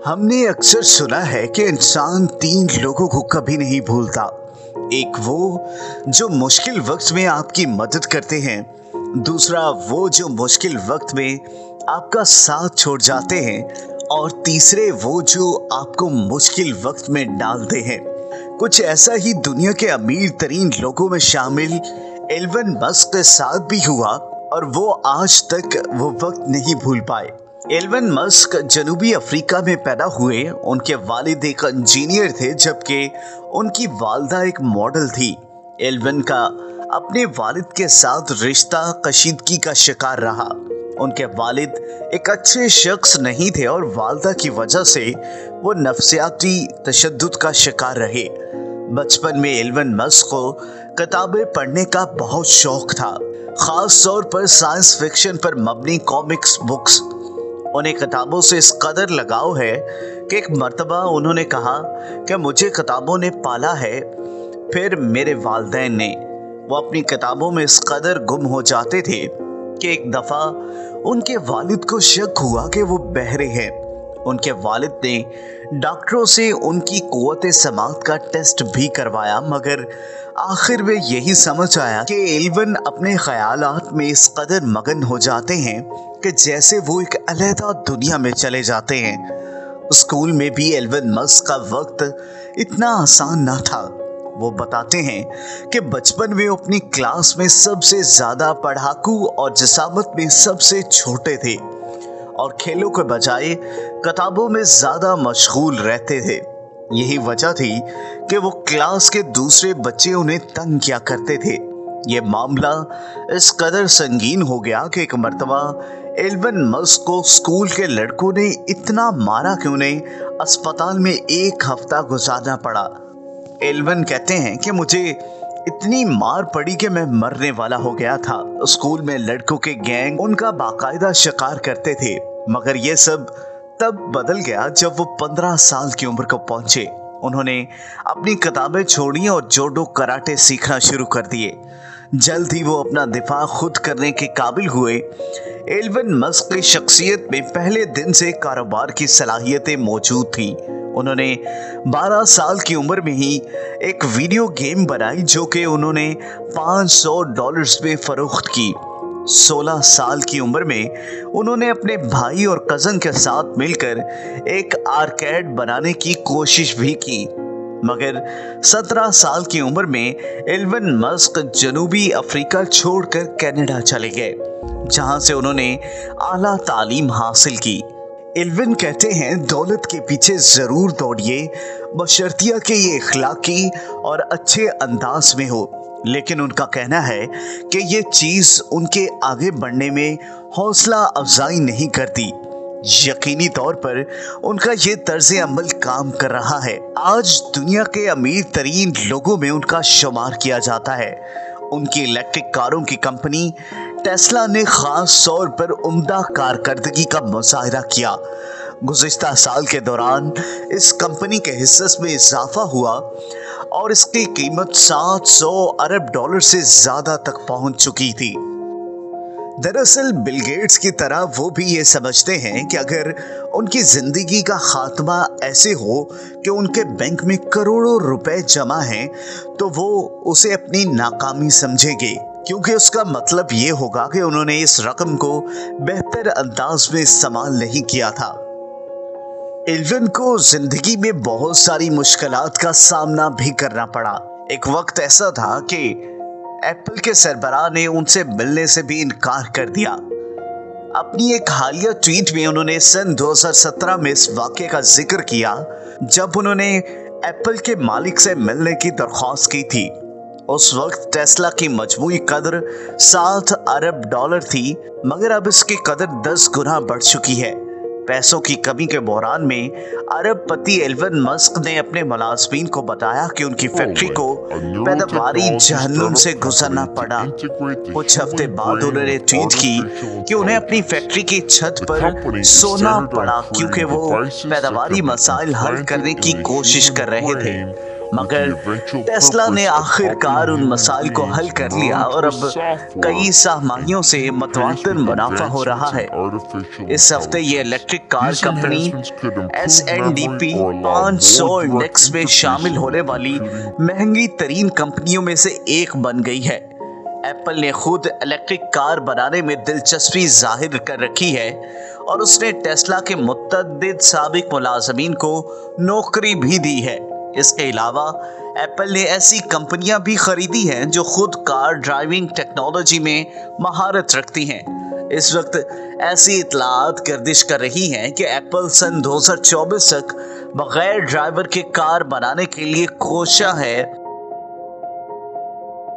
हमने अक्सर सुना है कि इंसान तीन लोगों को कभी नहीं भूलता। एक वो जो मुश्किल वक्त में आपकी मदद करते हैं, दूसरा वो जो मुश्किल वक्त में आपका साथ छोड़ जाते हैं, और तीसरे वो जो आपको मुश्किल वक्त में डालते हैं। कुछ ऐसा ही दुनिया के अमीर तरीन लोगों में शामिल एलन मस्क के साथ भी हुआ और वो आज तक वो वक्त नहीं भूल पाए। एलन मस्क जनूबी अफ्रीका में पैदा हुए। उनके वालिद एक इंजीनियर थे जबकि उनकी वालदा एक मॉडल थी। एलन का अपने वालिद के साथ रिश्ता कशीदगी का शिकार रहा। उनके वालिद एक अच्छे शख्स नहीं थे और वालदा की वजह से वो नफ्सियाती तशद्दुद का शिकार रहे। बचपन में एलन मस्क को किताबें पढ़ने का बहुत शौक था, खास तौर पर साइंस फिक्शन पर मबनी कॉमिक्स बुक्स। उन्हें किताबों से इस कदर लगाव है कि एक मर्तबा उन्होंने कहा कि मुझे किताबों ने पाला है। फिर मेरे वालिदैन ने, वो अपनी किताबों में इस कदर गुम हो जाते थे कि एक दफ़ा उनके वालिद को शक हुआ कि वो बहरे हैं। उनके वालिद ने डॉक्टरों से उनकी कुव्वत समात का टेस्ट भी करवाया, मगर आखिर में यही समझ आया कि एलन अपने ख्यालात में इस कदर मगन हो जाते हैं कि जैसे वो एक अलहदा दुनिया में चले जाते हैं। स्कूल में भी एलन मस्क का वक्त इतना आसान ना था। वो बताते हैं कि बचपन में वो अपनी क्लास में सबसे ज्यादा पढ़ाकू और जिसामत में सबसे छोटे थे और खेलों के बजाय किताबों में ज्यादा मशगूल रहते थे। यही वजह थी कि वो क्लास के दूसरे बच्चे उन्हें तंग किया करते थे। ये मामला इस कदर संगीन हो गया कि एक मर्तबा एलन मस्क को स्कूल के लड़कों ने इतना मारा कि उन्हें अस्पताल में एक हफ्ता गुजारना पड़ा। एलन कहते हैं कि मुझे इतनी मार पड़ी कि मैं मरने वाला हो गया था। स्कूल में लड़कों के गैंग उनका बाकायदा शिकार करते थे, मगर ये सब तब बदल गया जब वो 15 साल की उम्र को पहुंचे। उन्होंने अपनी किताबें छोड़ी और जोडो कराटे सीखना शुरू कर दिए। जल्द ही वो अपना दिफा खुद करने के काबिल हुए। एलन मस्क की शख्सियत में पहले दिन से कारोबार की सलाहियतें मौजूद थी। उन्होंने 12 साल की उम्र में ही एक वीडियो गेम बनाई जो कि उन्होंने $500 में फरोख्त की। 16 साल की उम्र में उन्होंने अपने भाई और कज़न के साथ मिलकर एक आर्केड बनाने की कोशिश भी की, मगर 17 साल की उम्र में एलन मस्क जनूबी अफ्रीका छोड़कर कनाडा चले गए, जहां से उन्होंने आला तालीम हासिल की। एलन कहते हैं, दौलत के पीछे जरूर दौड़िए, बशर्तिया कि ये इखलाकी और अच्छे अंदाज में हो। लेकिन उनका कहना है कि ये चीज उनके आगे बढ़ने में हौसला अफजाई नहीं करती। यकीनी तौर पर उनका ये तर्ज अमल काम कर रहा है। आज दुनिया के अमीर तरीन लोगों में उनका शुमार किया जाता है। उनकी इलेक्ट्रिक कारों की कंपनी टेस्ला ने खास तौर पर उम्दा कारकर्दगी का मुजाहरा किया। गुज़िश्ता साल के दौरान इस कंपनी के हिस्से में इजाफा हुआ और इसकी कीमत $700 अरब से ज्यादा तक पहुंच चुकी थी। दरअसल बिल गेट्स की तरह वो भी ये समझते हैं कि अगर उनकी जिंदगी का खात्मा ऐसे हो कि उनके बैंक में करोड़ों रुपए जमा हैं, तो वो उसे अपनी नाकामी समझेंगे, क्योंकि उसका मतलब ये होगा कि उन्होंने इस रकम को बेहतर अंदाज में इस्तेमाल नहीं किया था। एलन को जिंदगी में बहुत सारी मुश्किलात का सामना भी करना पड़ा। एक वक्त ऐसा था कि एप्पल के सरबराह ने उनसे मिलने से भी इनकार कर दिया। अपनी एक हालिया ट्वीट में उन्होंने सन 2017 में इस वाक़े का जिक्र किया जब उन्होंने एप्पल के मालिक से मिलने की दरख्वास्त की थी। उस वक्त टेस्ला की मजमूई कदर $7 अरब थी, मगर अब इसकी कदर 10 गुना बढ़ चुकी है। पैसों की कमी के बहरान में अरबपति एलन मस्क ने अपने मुलाजमीन को बताया कि उनकी फैक्ट्री को पैदावारी जहन्नुम से गुजरना पड़ा। कुछ हफ्ते बाद उन्होंने ट्वीट की कि उन्हें अपनी फैक्ट्री की छत पर सोना पड़ा, क्योंकि वो पैदावारी मसाइल हल करने की कोशिश कर रहे थे। मगर टेस्ला ने आखिरकार उन मसाइल को हल कर लिया और अब कई सामानियों से मतवातर मुनाफा हो रहा है। इस हफ्ते ये electric car company S&P 500 index में शामिल होने वाली महंगी तरीन कंपनियों में से एक बन गई है। एप्पल ने खुद इलेक्ट्रिक कार बनाने में दिलचस्पी जाहिर कर रखी है और उसने टेस्ला के मुतअद्दिद साबिक मुलाजमीन को नौकरी भी दी है। इसके अलावा एप्पल ने ऐसी कंपनियां भी खरीदी हैं जो खुद कार ड्राइविंग टेक्नोलॉजी में महारत रखती हैं। इस वक्त ऐसी इतलात गर्दिश कर रही हैं कि एप्पल सन 2024 तक बगैर ड्राइवर के कार बनाने के लिए कोशा है